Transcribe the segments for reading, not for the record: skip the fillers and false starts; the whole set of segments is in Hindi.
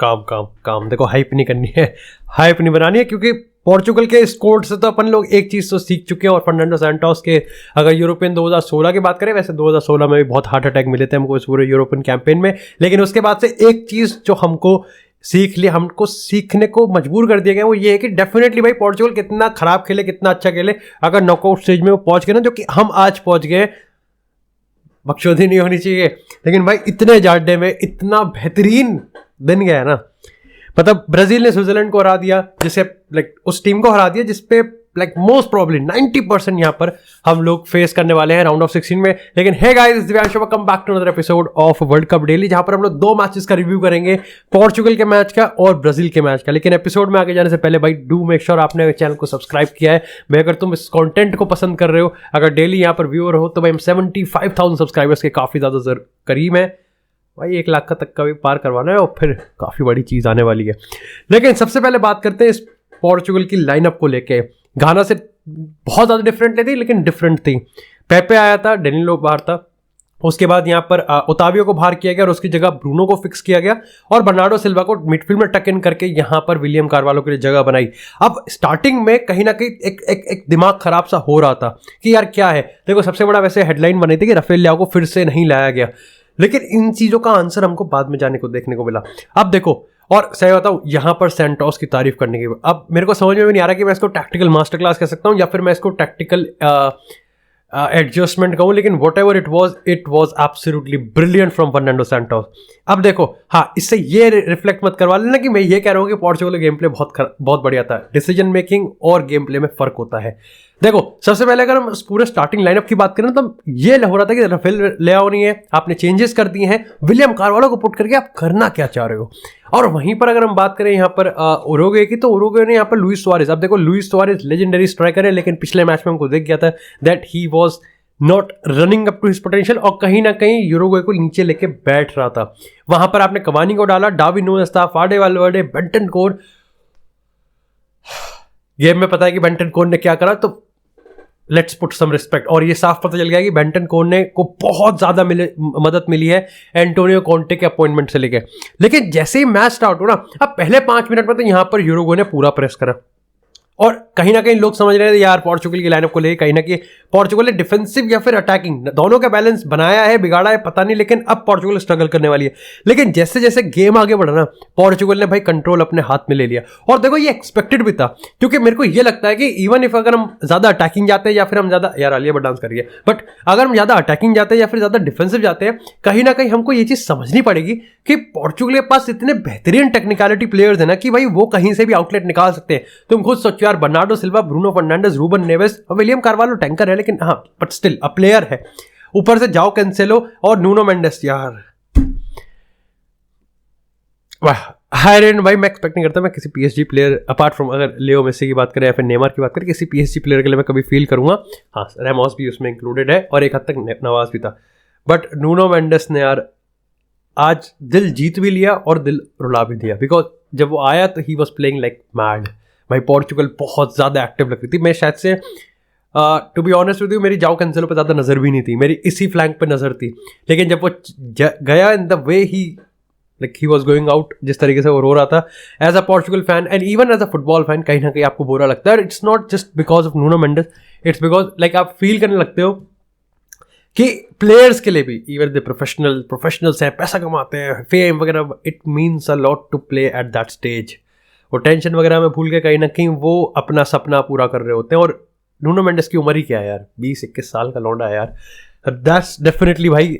काम काम काम, देखो हाइप नहीं करनी है, हाइप नहीं बनानी है, क्योंकि पोर्चुगल के स्कोर से तो अपन लोग एक चीज़ तो सीख चुके हैं। और फर्नांडो सैंटोस के अगर यूरोपियन 2016 की बात करें, वैसे 2016 में भी बहुत हार्ट अटैक मिले थे हमको इस पूरे यूरोपियन कैंपेन में, लेकिन उसके बाद से एक चीज़ जो हमको सीखने को मजबूर कर दिया गया वो ये है कि डेफिनेटली भाई पोर्चुगल कितना खराब खेले कितना अच्छा खेले, अगर नॉकआउट स्टेज में वो पहुंच गए ना, जो कि हम आज पहुंच गए, बकचोदी नहीं होनी चाहिए, लेकिन भाई इतने जाडे में इतना बेहतरीन दिन गया ना। मतलब ब्राजील ने स्विट्जरलैंड को हरा दिया, जिसे लाइक उस टीम को हरा दिया जिसपे लाइक मोस्ट प्रॉब्ली 90% यहाँ पर हम लोग फेस करने वाले हैं राउंड ऑफ 16 में। लेकिन hey guys, Divyansh welcome back to another episode of World Cup Daily, जहां पर हम लोग 2 मैचेस का रिव्यू करेंगे, पोर्चुगल के मैच का और ब्राजील के मैच का। लेकिन एपिसोड में आगे जाने से पहले भाई डू मेक श्योर आपने चैनल को सब्सक्राइब किया है। मैं अगर तुम इस कंटेंट को पसंद कर रहे हो, अगर डेली यहाँ पर व्यूअर हो, तो भाई हम 75,000 सब्सक्राइबर्स के काफी ज्यादा करीब है भाई, 1 लाख का तक का भी पार करवाना है और फिर काफी बड़ी चीज आने वाली है। लेकिन सबसे पहले बात करते हैं इस पोर्चुगल की लाइनअप को लेके। घाना से बहुत ज़्यादा डिफरेंट नहीं थी, लेकिन डिफरेंट थी। पेपे आया था, डेनिलो बाहर था, उसके बाद यहाँ पर ओतावियो को बाहर किया गया और उसकी जगह ब्रूनो को फिक्स किया गया और बर्नार्डो सिल्वा को मिडफील्ड में टक इन करके यहाँ पर विलियम कार्वालो के लिए जगह बनाई। अब स्टार्टिंग में कहीं ना कहीं एक दिमाग खराब सा हो रहा था कि यार क्या है। देखो सबसे बड़ा वैसे हेडलाइन बनी थी कि राफेल लियाओ को फिर से नहीं लाया गया, लेकिन इन चीज़ों का आंसर हमको बाद में जाने को देखने को मिला। अब देखो, और सही बताऊं, यहां पर सैंटोस की तारीफ करने की अब मेरे को समझ में भी नहीं आ रहा कि मैं इसको टैक्टिकल मास्टर क्लास कह सकता हूं या फिर मैं इसको टैक्टिकल एडजस्टमेंट कहूं, लेकिन what ever it was absolutely brilliant from Fernando Santos. अब देखो, हाँ, इससे ये रिफ्लेक्ट मत करवा लेना कि मैं ये कह रहा हूं कि पोर्चुगल का गेम प्ले बहुत बढ़िया था। डिसीजन मेकिंग और गेम प्ले में फर्क होता है। देखो सबसे पहले अगर हम पूरे स्टार्टिंग लाइनअप की बात करें तो ये हो रहा था कि राफेल लियाओ नहीं है, आपने चेंजेस कर दिए हैं, विलियम कार्वालो को पुट करके आप करना क्या चाह रहे हो। और वहीं पर अगर हम बात करें यहाँ पर उरुग्वे की, तो उरुग्वे ने यहाँ पर लुइस सुआरेज, अब देखो लुइस सुआरेज लेजेंडरी स्ट्राइकर है, लेकिन पिछले मैच में हमको देख गया था that he was not running up to his potential और कहीं ना कहीं उरुग्वे को नीचे लेके बैठ रहा था। वहां पर आपने कवानी को डाला, डार्विन नूनेज था, फाडे वाल्वर्डे, बेंटनकोर। गेम में पता है कि बेंटनकोर ने क्या करा, तो लेट्स पुट सम रिस्पेक्ट। और ये साफ पता चल गया कि बेंटनकोर ने को बहुत ज्यादा मदद मिली है एंटोनियो कॉन्टे के अपॉइंटमेंट से लेके। लेकिन जैसे ही मैच स्टार्ट हो ना, अब पहले 5 मिनट में तो यहां पर उरुग्वे ने पूरा प्रेस करा और कहीं ना कहीं लोग समझ रहे थे यार पोर्चुगल की लाइनअप को लेकर कहीं ना कहीं पोर्चुगल ने डिफेंसिव या फिर अटैकिंग दोनों का बैलेंस बनाया है, बिगाड़ा है, पता नहीं, लेकिन अब पोर्चुगल स्ट्रगल करने वाली है। लेकिन जैसे जैसे गेम आगे बढ़ा ना, पोर्चुगल ने भाई कंट्रोल अपने हाथ में ले लिया। और देखो ये एक्सपेक्टेड भी था, क्योंकि मेरे को ये लगता है कि इवन इफ अगर हम ज्यादा अटैकिंग जाते हैं या फिर हम ज्यादा, यार आलिया भट्ट डांस करिए, बट अगर हम ज्यादा अटैकिंग जाते हैं या फिर ज्यादा डिफेंसिव जाते हैं, कहीं ना कहीं हमको ये चीज समझनी पड़ेगी कि पोर्चुगल के पास इतने बेहतरीन टेक्निकलिटी प्लेयर्स है ना कि भाई वो कहीं से भी आउटलेट निकाल सकते हैं। तुम खुद सोचो यार, Bernardo Silva, Bruno Fernandes, Ruben Neves और विलियम कार्वालो टैंकर है, लेकिन हाँ बट स्टिल अ प्लेयर है। ऊपर से जाओ कैंसेलो और नूनो मेंडेस, यार वाह, हायर एंड भाई। मैं एक्सपेक्ट नहीं करता मैं किसी पीएसजी प्लेयर अपार्ट फ्रॉम, अगर लियो मेसी की बात करें या फिर नेमार की बात करें, किसी पीएसजी प्लेयर के लिए मैं कभी फील करूंगा। हाँ, रेमोस भी उसमें इंक्लूडेड है और एक हद तक नवाज भी था, बट नूनो मेंडेस ने यार आज दिल जीत भी लिया और दिल रुला भी दिया। बिकॉज जब वो आया तो he was playing like mad. भाई पोर्चुगल बहुत ज़्यादा एक्टिव लगती थी। मैं शायद से to be honest with you, मेरी जाओ कैंसेलो पे ज़्यादा नज़र भी नहीं थी, मेरी इसी फ्लैंक पे नज़र थी। लेकिन जब वो गया, in the way he like he was going out, जिस तरीके से वो रो रहा था, as a Portugal fan and even as a football fan, कहीं ना कहीं आपको बुरा लगता है। It's not just because of Nuno Mendes, it's because like आप फील करने लगते हो कि प्लेयर्स के लिए भी, इवन द प्रोफेशनल्स हैं, पैसा कमाते हैं, फेम वगैरह, it means a lot to play at that stage. वो टेंशन वगैरह में भूल के कहीं ना कहीं वो अपना सपना पूरा कर रहे होते हैं। और नूनो मेंडेस की उम्र ही क्या है यार, 20-21 साल का लौंडा है यार। दैट्स डेफिनेटली भाई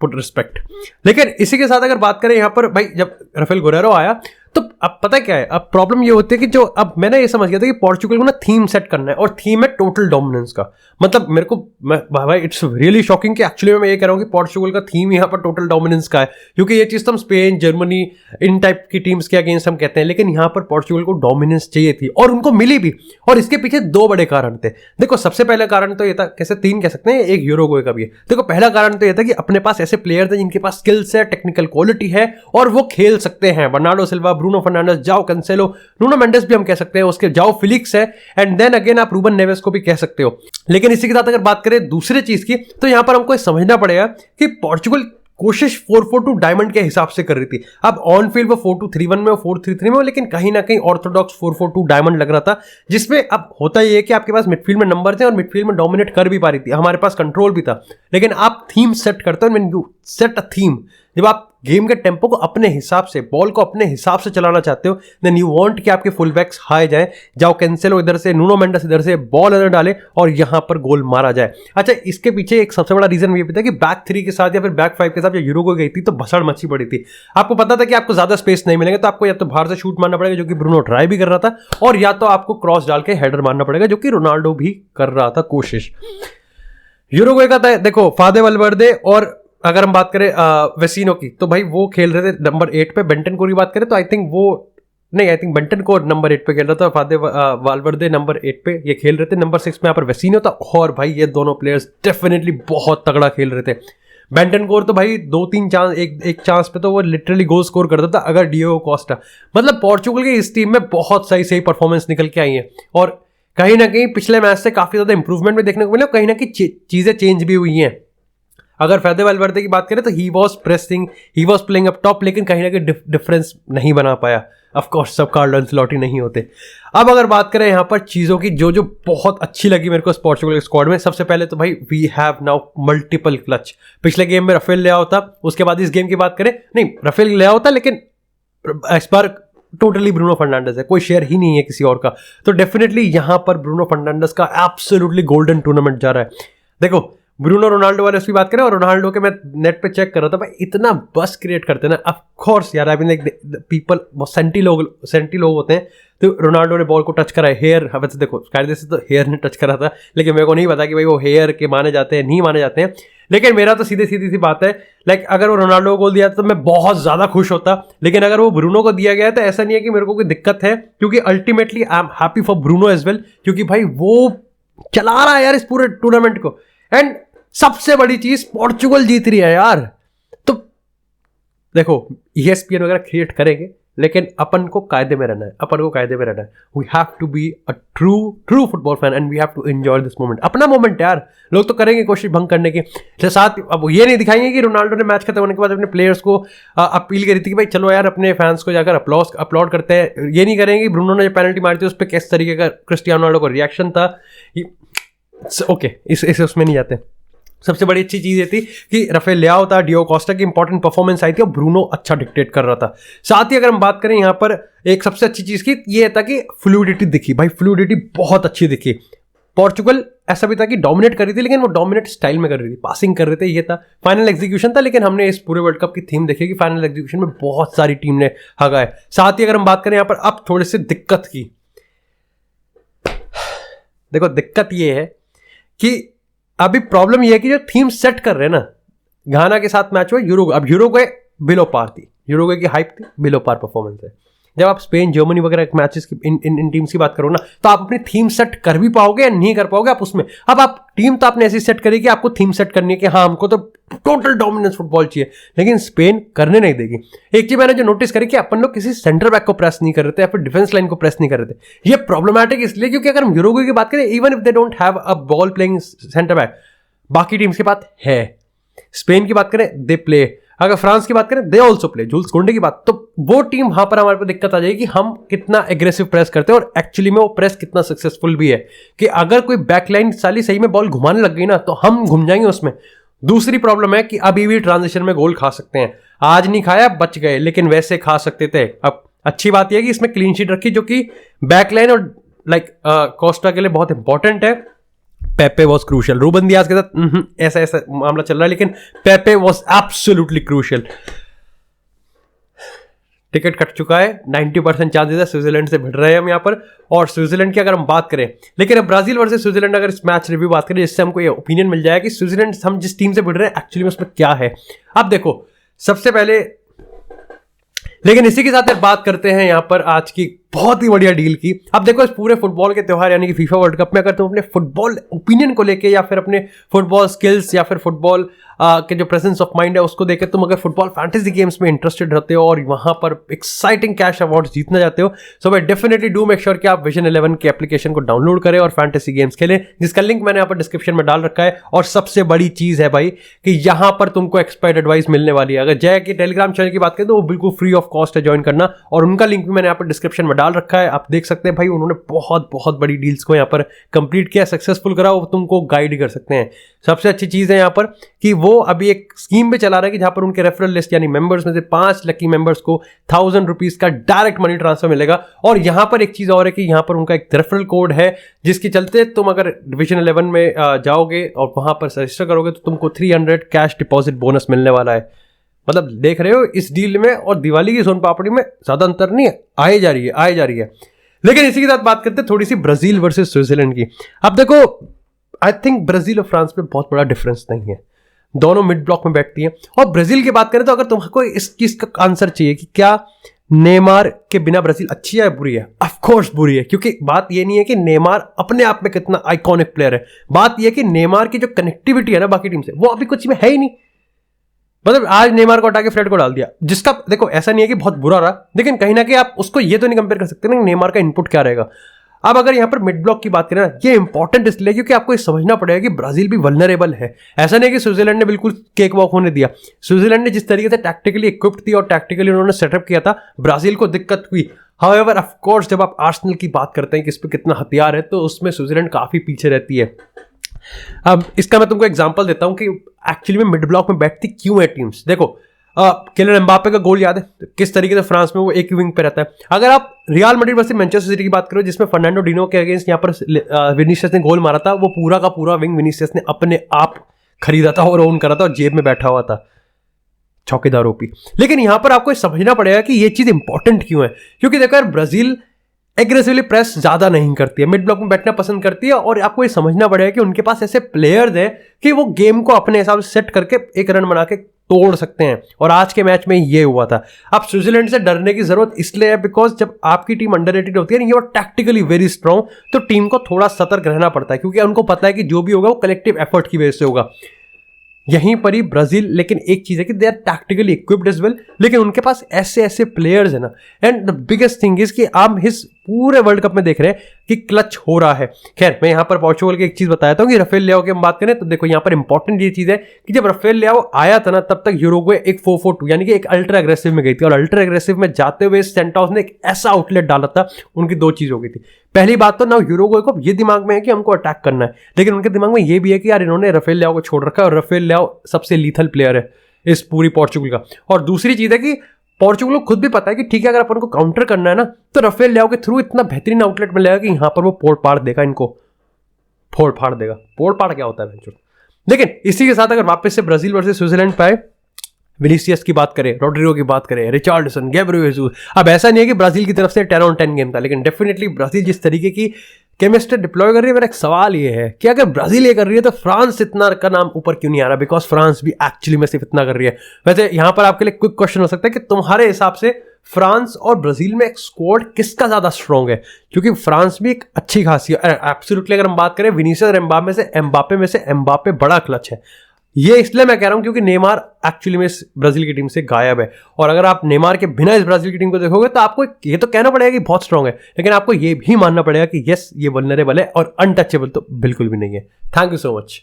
पुट रिस्पेक्ट। लेकिन इसी के साथ अगर बात करें यहाँ पर भाई, जब राफेल गुरेरो आया तो अब पता क्या है, अब प्रॉब्लम ये होती है कि जो अब मैंने ये समझ गया था कि पोर्चुगल को ना थीम सेट करना है, और थीम है टोटल डोमिनेंस का। मतलब मेरे को भाई इट्स रियली शॉकिंग कि एक्चुअली मैं ये कह रहा हूँ कि पोर्चुगल का थीम यहाँ पर टोटल डोमिनेंस का है, क्योंकि ये चीज़ तो हम स्पेन, जर्मनी, इन टाइप की टीम्स के अगेंस्ट हम कहते हैं, लेकिन यहाँ पर पोर्चुगल को डोमिनेंस चाहिए थी और उनको मिली भी। और इसके पीछे 2 बड़े कारण थे। देखो सबसे पहला कारण तो ये था, कैसे 3 कह सकते हैं, एक यूरुग्वे का भी है। देखो पहला कारण तो ये था कि अपने पास ऐसे प्लेयर थे जिनके पास स्किल्स है, टेक्निकल क्वालिटी है और वो खेल सकते हैं। बर्नार्डो सिल्वा, ब्रूनो फर्नांडिस, जाओ कैंसेलो, नूनो मेंडेस भी हम कह सकते हैं, उसके जाओ फिलिक्स है, एंड देन अगेन आप रूबन नेवेस को भी कह सकते हो। लेकिन इसी के साथ अगर बात करें दूसरे चीज की, तो यहां पर हमको समझना पड़ेगा कि पोर्चुगल कोशिश 4-4-2 डायमंड के हिसाब से कर रही थी। अब ऑन फील्ड वो 4-2-3-1 में, 4-3-3 में, लेकिन कहीं ना कहीं ऑर्थोडॉक्स 4-4-2 डायमंड लग रहा था, जिसमें अब होता ये है कि आपके पास मिडफील्ड में नंबर थे और मिडफील्ड में डोमिनेट कर भी पा रही थी, हमारे पास कंट्रोल भी था। लेकिन आप थीम सेट करते हो, when you set a theme, जब आप गेम के टेम्पो को अपने हिसाब से, बॉल को अपने हिसाब से चलाना चाहते हो, देन यू वांट कि आपके फुल बैक्स हाई जाए, जाओ कैंसेलो इधर से, नुनो मेंडेस इधर से बॉल अंदर डाले और यहां पर गोल मारा जाए। अच्छा, इसके पीछे एक सबसे बड़ा रीजन ये भी था कि बैक 3 के साथ या फिर बैक 5 के साथ जब यूरो को गई थी तो भसड़ मची पड़ी थी। आपको पता था कि आपको ज्यादा स्पेस नहीं मिलेगा, तो आपको या तो बाहर से शूट मारना पड़ेगा, जो कि ब्रूनो ट्राई भी कर रहा था, और या तो आपको क्रॉस डाल के हेडर मारना पड़ेगा, जो कि रोनाल्डो भी कर रहा था कोशिश। यूरुग्वे का देखो, फादे वल्वर्दे, और अगर हम बात करें वेसिनो की, तो भाई वो खेल रहे थे नंबर 8 पे। बेंटनकोर की बात करें तो आई थिंक बेंटनकोर नंबर 8 पे खेल रहा था, फादे वाल्वर्दे नंबर 8 पे ये खेल रहे थे। नंबर 6 में यहाँ पर वेसिनो था, और भाई ये दोनों प्लेयर्स डेफिनेटली बहुत तगड़ा खेल रहे थे। बेंटनकोर तो भाई 2-3 चांस, एक चांस पे तो वो लिटरली गोल स्कोर करता था। अगर डियोगो कोस्टा, मतलब पोर्चुगल की इस टीम में बहुत सही परफॉर्मेंस निकल के आई है, और कहीं ना कहीं पिछले मैच से काफी ज्यादा इंप्रूवमेंट भी देखने को मिला, कहीं ना कहीं चीजें चेंज भी हुई हैं। अगर फादे वाल्वर्दे की बात करें तो he was pressing, he was playing up top, लेकिन कहीं ना कहीं डिफरेंस नहीं बना पाया। ऑफ कोर्स सब कार्लो एंसेलोटी नहीं होते। अब अगर बात करें यहाँ पर चीज़ों की जो बहुत अच्छी लगी मेरे को पोर्चुगल स्क्वाड में, सबसे पहले तो भाई we have now multiple clutch. पिछले गेम में राफेल लियाओ था, उसके बाद इस गेम की बात करें, नहीं राफेल लियाओ था, लेकिन इस बार टोटली ब्रूनो फर्नांडिस है, कोई शेयर ही नहीं है किसी और का। तो डेफिनेटली यहाँ पर ब्रूनो फर्नांडिस का एब्सोल्युटली गोल्डन टूर्नामेंट जा रहा है। देखो ब्रूनो रोनाल्डो वाले उसकी बात करें, और रोनाल्डो के मैं नेट पे चेक कर रहा था भाई, इतना बस क्रिएट करते हैं ना। ऑफ कोर्स यार, I mean like people senti लोग होते हैं, तो रोनाल्डो ने बॉल को टच करा है, हेयर, वैसे देखो कायदे से तो हेयर ने टच करा था, लेकिन मेरे को नहीं पता कि भाई वो हेयर के माने जाते हैं नहीं माने जाते हैं। लेकिन मेरा तो सीधी सी बात है, लाइक अगर वो रोनाल्डो को गोल दिया तो मैं बहुत ज्यादा खुश होता, लेकिन अगर वो ब्रूनो को दिया गया तो ऐसा नहीं है कि मेरे को कोई दिक्कत है, क्योंकि ultimately I am happy for Bruno as well, क्योंकि भाई वो चला रहा है यार इस पूरे टूर्नामेंट को। एंड सबसे बड़ी चीज, पोर्चुगल जीत रही है यार। तो देखो ESPN वगैरह क्रिएट करेंगे, लेकिन अपन को कायदे में रहना है, we have to be a true football fan and we have to enjoy this moment. अपना मोमेंट यार, लोग तो करेंगे कोशिश भंग करने की, साथ अब ये नहीं दिखाएंगे कि रोनाल्डो ने मैच खत्म होने के बाद अपने प्लेयर्स को अपील करी थी कि भाई चलो यार अपने फैंस को जाकर अपलॉड करते हैं। ये नहीं करेंगे कि ब्रूनो ने जो पेनल्टी मारी थी उस पर किस तरीके का क्रिस्टियानो रोनाल्डो का रिएक्शन था। ओके, इस उसमें नहीं जाते। सबसे बड़ी अच्छी चीज ये थी कि राफेल लियाओ था, डियोगो कोस्टा की इंपॉर्टेंट परफॉर्मेंस आई थी और ब्रूनो अच्छा डिक्टेट कर रहा था। साथ ही अगर हम बात करें यहाँ पर एक सबसे अच्छी चीज की, ये था कि फ्लूइडिटी दिखी, भाई फ्लूइडिटी बहुत अच्छी दिखी। पोर्चुगल ऐसा भी था कि डोमिनेट कर रही थी, लेकिन वो डोमिनेट स्टाइल में कर रही थी, पासिंग कर रहे थे, ये था फाइनल एग्जीक्यूशन था। लेकिन हमने इस पूरे वर्ल्ड कप की थीम देखी कि फाइनल एग्जीक्यूशन में बहुत सारी टीम ने हगाए। साथ ही अगर हम बात करें यहाँ पर अब थोड़ी सी दिक्कत की, देखो दिक्कत ये है कि अभी प्रॉब्लम ये है कि जो थीम सेट कर रहे हैं ना, घाना के साथ मैच हुआ यूरुग्वे, अब यूरुग्वे बिलो पार थी, यूरुग्वे की हाइप थी, बिलो पार परफॉर्मेंस है। जब आप स्पेन जर्मनी वगैरह मैचेस की इन टीम्स की बात करो ना, तो आप अपनी थीम सेट कर भी पाओगे या नहीं कर पाओगे आप उसमें। अब आप टीम तो आपने ऐसी सेट करी कि आपको थीम सेट करनी है कि हाँ हमको तो टोटल डोमिनेंस फुटबॉल चाहिए, लेकिन स्पेन करने नहीं देगी। एक चीज मैंने जो नोटिस करी कि अपन लोग किसी सेंटर बैक को प्रेस नहीं कर रहे थे या फिर डिफेंस लाइन को प्रेस नहीं कर रहे थे। ये प्रॉब्लमैटिक इसलिए क्योंकि अगर हम यूरुग्वे की बात करें, even if they don't have a ball playing centre back, बाकी टीम्स की बात है। स्पेन की बात करें, दे प्ले, अगर फ्रांस की बात करें दे ऑल्सो प्ले, जूल्स कोंडे की बात, तो वो टीम वहां पर हमारे पर दिक्कत आ जाएगी कि हम कितना एग्रेसिव प्रेस करते हैं और एक्चुअली में वो प्रेस कितना सक्सेसफुल भी है। कि अगर कोई बैकलाइन साली सही में बॉल घुमाने लग गई ना, तो हम घूम जाएंगे उसमें। दूसरी प्रॉब्लम है कि अभी भी ट्रांजिशन में गोल खा सकते हैं, आज नहीं खाया बच गए, लेकिन वैसे खा सकते थे। अब अच्छी बात यह है कि इसमें क्लीन शीट रखी, जो कि बैकलाइन और कोस्टा के लिए बहुत इंपॉर्टेंट है। Pepe was crucial, Ruben Dias के साथ ऐसा मामला चल रहा है, लेकिन Pepe was absolutely crucial. Ticket cut चुका है, 90% चांसेस है स्विट्जरलैंड से भिड़ रहे हैं हम यहाँ पर। और स्विट्जरलैंड की अगर हम बात करें, लेकिन अब ब्राजील वर्सेस स्विट्जरलैंड अगर इस मैच रिव्यू बात करें, जिससे हमको ये ओपिनियन मिल जाएगा कि स्विट्जरलैंड हम जिस टीम से भिड़ रहे हैं एक्चुअली में उसमें क्या है। अब देखो सबसे पहले, लेकिन इसी के साथ बात करते हैं यहाँ पर आज की बहुत ही बढ़िया डील की। अब देखो इस पूरे फुटबॉल के त्यौहार यानी कि फीफा वर्ल्ड कप में अगर तुम अपने फुटबॉल ओपिनियन को लेके या फिर अपने फुटबॉल स्किल्स या फिर फुटबॉल के जो प्रेजेंस ऑफ माइंड है उसको देकर तुम अगर फुटबॉल फैंटेसी गेम्स में इंटरेस्टेड रहते हो और वहां पर एक्साइटिंग कैश अवार्ड जीतना चाहते हो, सो भाई डेफिनेटली डू मेक श्योर कि आप विजन 11 के एप्लीकेशन को डाउनलोड करें और फैंटेसी गेम्स खेलें, जिसका लिंक मैंने यहाँ पर डिस्क्रिप्शन में डाल रखा है। और सबसे बड़ी चीज है भाई कि यहां पर तुमको एक्सपर्ट एडवाइस मिलने वाली है। अगर जय की टेलीग्राम चैनल की बात करें तो वो बिल्कुल फ्री ऑफ कॉस्ट है ज्वाइन करना, और उनका लिंक भी मैंने यहाँ पर डिस्क्रिप्शन में डाल रखा है। आप देख सकते हैं भाई उन्होंने बहुत बहुत बड़ी डील्स को यहाँ पर कंप्लीट किया, सक्सेसफुल करा, वो तुमको गाइड कर सकते हैं। सबसे अच्छी चीज है यहाँ पर कि वो अभी एक स्कीम पे चला रहा है कि जहां पर उनके रेफरल लिस्ट यानी मेंबर्स में से 5 लकी मेंबर्स को 1000 रुपीज का डायरेक्ट मनी ट्रांसफर मिलेगा। और यहां पर एक चीज और है कि यहां पर उनका एक रेफरल कोड है जिसके चलते तुम अगर डिवीजन 11 में जाओगे और वहां पर रजिस्टर करोगे तो तुमको 300 कैश डिपॉजिट बोनस मिलने वाला है। मतलब देख रहे हो इस डील में और दिवाली की सोन पापड़ी में ज्यादा अंतर नहीं है, आए जा रही है। लेकिन इसी के साथ बात करते हैं थोड़ी सी ब्राजील वर्सेस स्विट्जरलैंड की। अब देखो आई थिंक ब्राजील और फ्रांस में बहुत बड़ा डिफरेंस नहीं है, दोनों मिड ब्लॉक में बैठती हैं। और ब्राजील की बात करें तो अगर तुमको इस चीज का आंसर चाहिए कि क्या नेमार के बिना ब्राजील अच्छी है या बुरी है, ऑफ कोर्स बुरी है, क्योंकि बात ये नहीं है कि नेमार अपने आप में कितना आइकॉनिक प्लेयर है, बात ये है कि नेमार की जो कनेक्टिविटी है ना बाकी टीम से वो अभी कुछ में है ही नहीं। मतलब आज नेमार को हटा के फ्रेड को डाल दिया, जिसका देखो ऐसा नहीं है कि बहुत बुरा रहा, लेकिन कहीं ना कहीं आप उसको ये तो नहीं कंपेयर कर सकते ना कि नेमार का इनपुट क्या रहेगा। अब अगर यहां पर मिड ब्लॉक की बात करें ना, ये इंपॉर्टेंट इसलिए क्योंकि आपको ये समझना पड़ेगा कि ब्राजील भी वल्नरेबल है। ऐसा नहीं कि स्विट्जरलैंड ने बिल्कुल केक वॉक होने दिया। स्विट्जरलैंड ने जिस तरीके से टैक्टिकली इक्विप्ड थी और टैक्टिकली उन्होंने सेटअप किया था, ब्राजील को दिक्कत हुई। हाउएवर ऑफ कोर्स जब आप आर्सेनल की बात करते हैं कि इस पर कितना हथियार है, तो उसमें स्विट्जरलैंड काफी पीछे रहती है। अब इसका मैं तुमको एग्जांपल देता हूं कि एक्चुअली में मिड ब्लॉक में बैठती क्यों है टीम्स। देखो किलियन एम्बापे का गोल याद है किस तरीके से फ्रांस में वो एक विंग पे रहता है। अगर आप real Madrid versus Manchester city की बात करो जिसमें फर्नांडो डिनो के अगेंस्ट यहाँ पर विनीसियस ने गोल मारा था, वो पूरा का पूरा विंग विनीसियस ने अपने आप खरीदा था और ओन करा था और जेब में बैठा हुआ था, चौकीदार ओपी। लेकिन यहां पर आपको समझना पड़ेगा कि ये चीज इंपॉर्टेंट क्यों है, क्योंकि देखो यार ब्राजील एग्रेसिवली प्रेस ज्यादा नहीं करती है, मिड ब्लॉक में बैठना पसंद करती है, और आपको ये समझना पड़ेगा कि उनके पास ऐसे प्लेयर्स हैं कि वो गेम को अपने हिसाब से सेट करके एक रन बना के तोड़ सकते हैं। और आज के मैच में ये हुआ था। अब स्विट्जरलैंड से डरने की जरूरत इसलिए है बिकॉज जब आपकी टीम अंडररेटेड होती है ना, ये टैक्टिकली वेरी स्ट्रांग, तो टीम को थोड़ा सतर्क रहना पड़ता है क्योंकि उनको पता है कि जो भी होगा वो कलेक्टिव एफर्ट की वजह से होगा। यहीं पर ही ब्राजील, लेकिन एक चीज है कि they are tactically equipped as well, लेकिन उनके पास ऐसे ऐसे प्लेयर्स है ना। And the biggest thing is कि आप इस पूरे वर्ल्ड कप में देख रहे हैं कि क्लच हो रहा है। खैर मैं यहाँ पर पोर्चुगल की एक चीज बताता हूँ कि राफेल लियाओ की हम बात करें तो देखो यहाँ पर इंपॉर्टेंट ये चीज है कि जब राफेल लियाओ आया था ना, तब तक यूरुग्वे एक 4-4-2 यानी कि एक अल्ट्रा एग्रेसिव में गई थी, और अल्ट्रा एग्रेसिव में जाते हुए सेंटोस ने एक ऐसा आउटलेट डाला था, उनकी दो चीज हो गई थी। पहली बात तो ना यूरुग्वे को ये दिमाग में है कि हमको अटैक करना है, लेकिन उनके दिमाग में ये भी है कि यार इन्होंने राफेल लियाओ को छोड़ रखा है और राफेल लियाओ सबसे लीथल प्लेयर है इस पूरी पोर्चुगल का। और दूसरी चीज है कि पोर्चुगल को खुद भी पता है कि ठीक है अगर अपन को काउंटर करना है ना तो राफेल लियाओ के थ्रू इतना बेहतरीन आउटलेट मिलेगा कि यहां पर वो फोड़ फाड़ देगा, इनको फोड़ फाड़ देगा। फोड़ फाड़ क्या होता है? लेकिन इसी के साथ अगर वापस से ब्राजील वर्सेस स्विट्जरलैंड पे आए, विनीसियस की बात करें, रोड्रिगो की बात करें, रिचार्डसन, गैब्रियल जेसुस, अब ऐसा नहीं है कि ब्राजील की तरफ से 10 on 10 गेम था, लेकिन डेफिनेटली ब्राजील जिस तरीके की केमिस्ट्री डिप्लॉय कर रही है, मेरा एक सवाल ये है कि अगर ब्राजील ये कर रही है तो फ्रांस इतना का नाम ऊपर क्यों नहीं आ रहा? बिकॉज फ्रांस भी एक्चुअली में सिर्फ इतना कर रही है। वैसे यहां पर आपके लिए क्विक क्वेश्चन हो सकता है कि तुम्हारे हिसाब से फ्रांस और ब्राजील में एक स्क्वाड किसका ज्यादा स्ट्रॉन्ग है? क्योंकि फ्रांस भी एक अच्छी खासियत एब्सोल्युटली अगर हम बात करें विनीसियस और एम्बापे में से एम्बापे बड़ा क्लच है। ये इसलिए मैं कह रहा हूं क्योंकि नेमार एक्चुअली में इस ब्राजील की टीम से गायब है, और अगर आप नेमार के बिना इस ब्राजील की टीम को देखोगे तो आपको ये तो कहना पड़ेगा कि बहुत स्ट्रांग है, लेकिन आपको ये भी मानना पड़ेगा कि यस ये वल्नरेबल है, और अनटचेबल तो बिल्कुल भी नहीं है। Thank you so much.